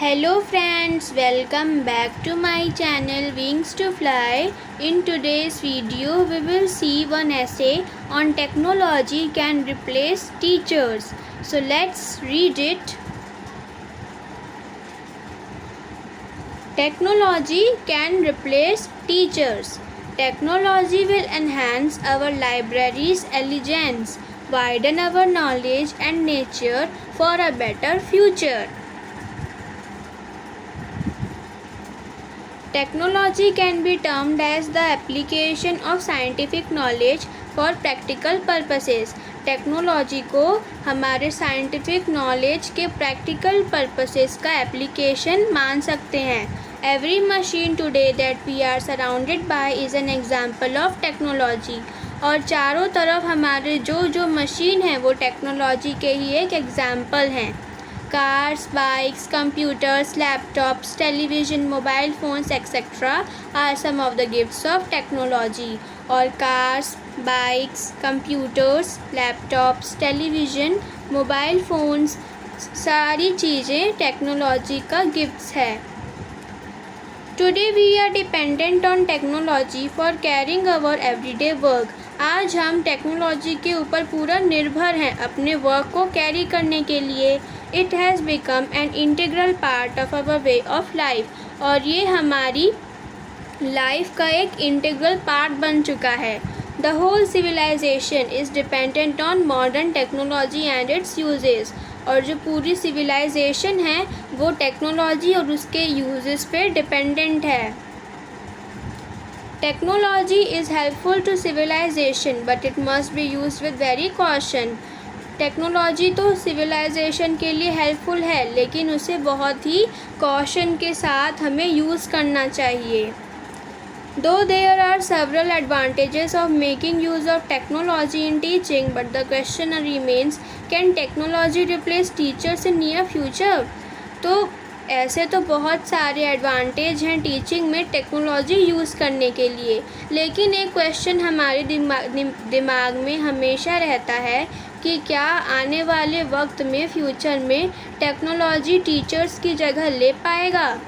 Hello friends, welcome back to my channel Wings to Fly. In today's video, we will see one essay on technology can replace teachers. So let's read it. Technology can replace teachers. Technology will enhance our library's elegance, widen our knowledge and nature for a better future. Technology can be termed as the application of scientific knowledge for practical purposes. Technology को हमारे scientific knowledge के practical purposes का application मान सकते हैं. Every machine today that we are surrounded by is an example of technology. और चारों तरफ हमारे जो मशीन हैं वो टेक्नोलॉजी के ही एक एग्जाम्पल हैं. Cars, bikes, computers, laptops, television, mobile phones, etc. are some of the gifts of technology. और cars, bikes, computers, laptops, television, mobile phones सारी चीज़ें टेक्नोलॉजी का गिफ्ट्स है. Today we are dependent on technology for carrying our everyday work. आज हम technology के ऊपर पूरा निर्भर हैं अपने वर्क को कैरी करने के लिए. It has become an integral part of our way of life. और ये हमारी लाइफ का एक इंटीग्रल पार्ट बन चुका है. The whole civilization is dependent on modern technology and its uses. और जो पूरी सिविलाइजेशन है वो टेक्नोलॉजी और उसके यूजेस पे डिपेंडेंट है. Technology is helpful to civilization but it must be used with very caution. Technology तो सिविलाइजेशन के लिए हेल्पफुल है लेकिन उसे बहुत ही कॉशन के साथ हमें यूज़ करना चाहिए. Though there are several advantages of making use of technology in teaching, but the question remains, can technology replace teachers in near future? तो ऐसे तो बहुत सारे एडवांटेज हैं टीचिंग में टेक्नोलॉजी यूज़ करने के लिए, लेकिन एक क्वेश्चन हमारे दिमाग में हमेशा रहता है कि क्या आने वाले वक्त में फ्यूचर में टेक्नोलॉजी टीचर्स की जगह ले पाएगा.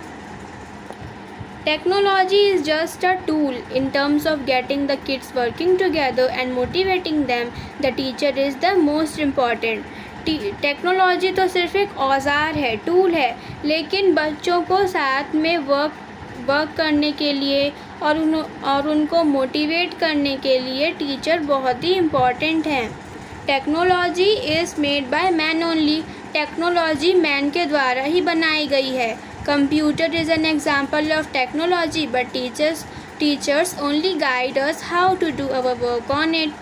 Technology is just a tool in terms of getting the kids working together and motivating them. The teacher is the most important. Technology तो सिर्फ एक औजार है, टूल है, लेकिन बच्चों को साथ में वर्क करने के लिए और उनको मोटिवेट करने के लिए टीचर बहुत ही इम्पॉर्टेंट हैं. Technology is made by man only. Technology man के द्वारा ही बनाई गई है. Computer is an example of technology, but teachers only guide us how to do our work on it.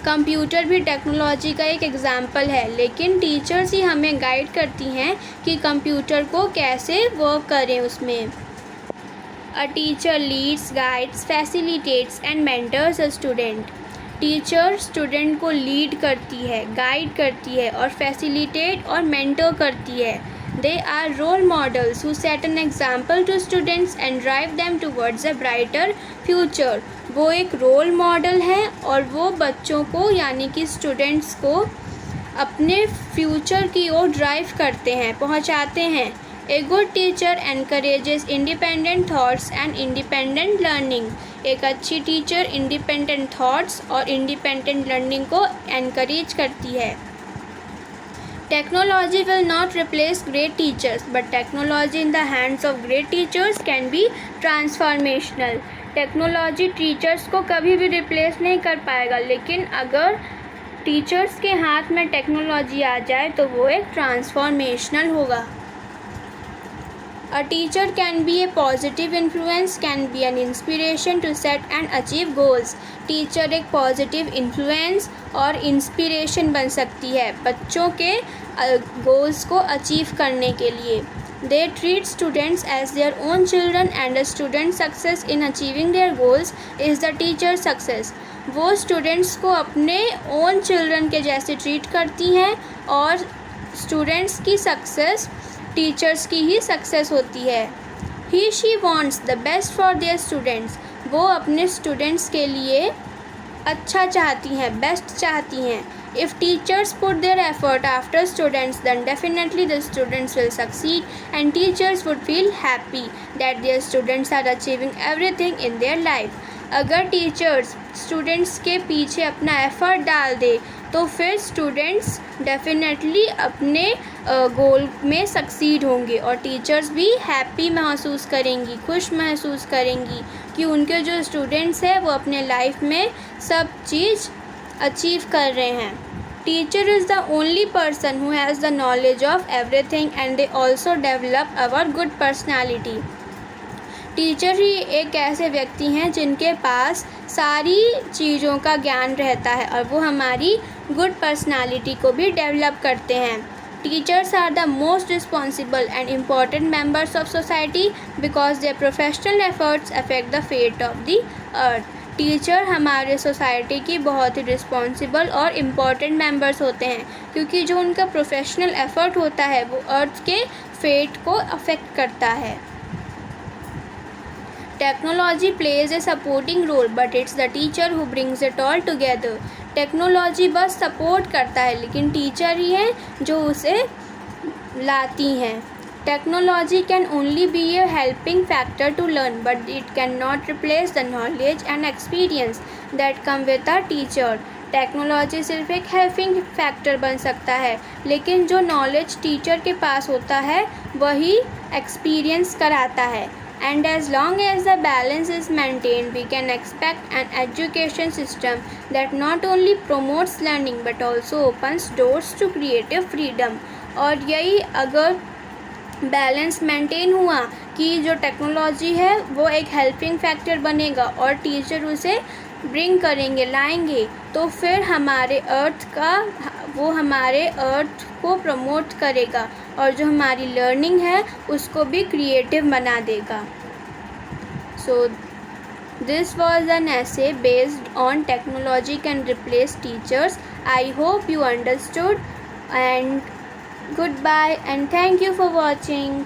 Computer भी टेक्नोलॉजी का एक एग्जाम्पल है लेकिन टीचर्स ही हमें गाइड करती हैं कि कंप्यूटर को कैसे वर्क करें उसमें. A teacher leads, guides, facilitates and mentors a student. Teacher student को लीड करती है, गाइड करती है और फैसिलिटेट और मेंटर करती है. They are role models who set an example to students and drive them towards a brighter future. वो एक रोल मॉडल है और वो बच्चों को यानी कि स्टूडेंट्स को अपने फ्यूचर की ओर ड्राइव करते हैं, पहुंचाते हैं. A good teacher encourages independent thoughts and independent learning. एक अच्छी टीचर इंडिपेंडेंट थॉट्स और इंडिपेंडेंट लर्निंग को एनकरेज करती है. Technology will not replace great teachers, but technology in the hands of great teachers can be transformational. Technology teachers को कभी भी replace नहीं कर पाएगा, लेकिन अगर टीचर्स के हाथ में टेक्नोलॉजी आ जाए तो वो एक ट्रांसफॉर्मेशनल होगा. A teacher can be a positive influence, can be an inspiration to set and achieve goals. Teacher एक पॉजिटिव इन्फ्लुएंस और इंस्पिरेशन बन सकती है बच्चों के गोल्स को अचीव करने के लिए. They treat students as their own children and a student's success in achieving their goals is the teacher's success. वो स्टूडेंट्स को अपने ओन चिल्ड्रन के जैसे ट्रीट करती हैं और स्टूडेंट्स की सक्सेस टीचर्स की ही सक्सेस होती है. He/she wants the best for their students. वो अपने स्टूडेंट्स के लिए अच्छा चाहती हैं, बेस्ट चाहती हैं. If teachers put their effort after students, then definitely the students will succeed, and teachers would feel happy that their students are achieving everything in their life. अगर टीचर्स स्टूडेंट्स के पीछे अपना एफ़र्ट डाल दे तो फिर students definitely अपने गोल में succeed होंगे, और टीचर्स भी हैप्पी महसूस करेंगी, खुश महसूस करेंगी कि उनके जो स्टूडेंट्स हैं वो अपने लाइफ में सब चीज़ अचीव कर रहे हैं. Teacher is the only person who has the knowledge of everything, and they also develop our good personality. Teacher ही एक ऐसे व्यक्ति हैं जिनके पास सारी चीज़ों का ज्ञान रहता है और वो हमारी गुड पर्सनालिटी को भी डेवलप करते हैं. Teachers are the most responsible and important members of society because their professional efforts affect the fate of the earth. Teacher हमारे सोसाइटी की बहुत ही रिस्पॉन्सिबल और इम्पॉर्टेंट मेंबर्स होते हैं क्योंकि जो उनका प्रोफेशनल एफर्ट होता है वो अर्थ के फेट को अफेक्ट करता है. Technology plays a supporting role, but it's the teacher who brings it all together. Technology बस सपोर्ट करता है लेकिन टीचर ही हैं जो उसे लाती हैं. Technology can only be a helping factor to learn, but it can not replace the knowledge and experience that come with a teacher. Technology सिर्फ एक हेल्पिंग फैक्टर बन सकता है लेकिन जो नॉलेज टीचर के पास होता है वही एक्सपीरियंस कराता है. And as long as the balance is maintained, we can expect an education system that not only promotes learning but also opens doors to creative freedom. और यही अगर बैलेंस मेंटेन हुआ कि जो टेक्नोलॉजी है वो एक हेल्पिंग फैक्टर बनेगा और टीचर उसे ब्रिंग करेंगे, लाएंगे, तो फिर हमारे अर्थ को प्रमोट करेगा और जो हमारी लर्निंग है उसको भी क्रिएटिव बना देगा. So this was an essay based on technology can replace teachers. I hope you understood, and goodbye and thank you for watching.